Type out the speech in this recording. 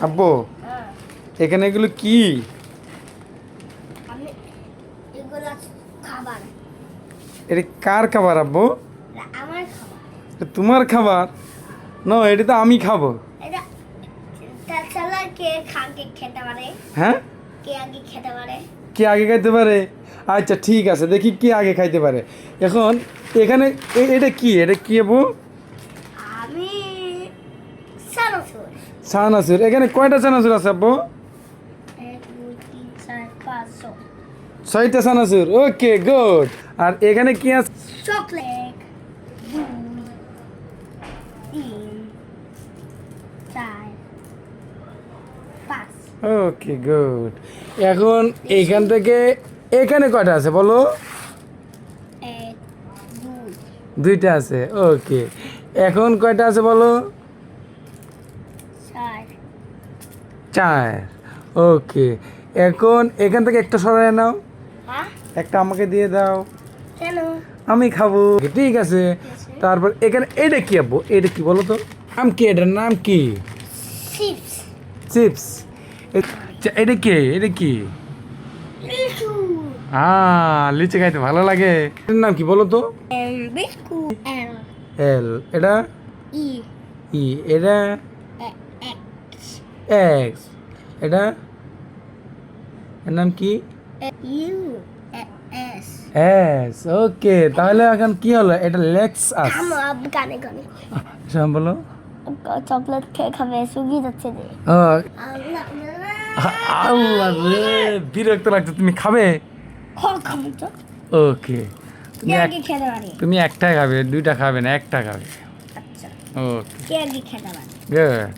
আব্বু হ্যাঁ, এখানে এগুলো কি? আমি এগুলো খাবার। এটা কার খাবার আব্বু? এটা আমার খাবার। এটা তোমার খাবার? না, এটা তো আমি খাবো। এটা তাছাড়া কে খেতে পারে? হ্যাঁ, কে আগে খেতে পারে? কে আগে খাইতে পারে? আচ্ছা ঠিক আছে, দেখি কে আগে খাইতে পারে। এখন এখানে এটা কি, এটা কি আব্বু? আমি সানাসুর। চানাচুর। এখানে কয়টা চানাচুর আছে আব্বু? 1 2 3 4 5 6 6টা চানাচুর। ওকে, গুড। আর এখানে কি আছে? চকলেট 2 3 4 5 ওকে, গুড। এখন এইখান থেকে এখানে কয়টা আছে বলো? 1 2 2টা আছে। ওকে, এখন কয়টা আছে বলো? 4 4। ওকে, এখন এখান থেকে একটা সরাই নাও, হ্যাঁ একটা আমাকে দিয়ে দাও, কেন? আমি খাবো। ঠিক আছে। তারপর এখানে এটা কি আব্বু? এটা কি বলো তো? নাম কি, এটার নাম কি? Chips chips. এটা কি, এটা কি? লিচু লিচু খাইতে ভালো লাগে। এটার নাম কি বলো তো? বিস্কুট এল এল। এটা ই ই। এটা এক্স এক্স। এটা এর নাম কি? U S S. ওকে, তাহলে এখন কি হলো? এটা লেক্স আস। আব গানে গানে সব বলো। চকলেট খেয়ে খাবে শুকিয়ে যাচ্ছে যে ও, আল্লাহ আল্লাহ রে, বিরক্ত লাগছে। তুমি খাবে? খাবো তো ওকে, তুমি কে আগে খেতে পারে? তুমি একটা খাবে, 2টা খাবে না, একটা খাবে। আচ্ছা ওকে, কে আগে খেতে পারে? গুড।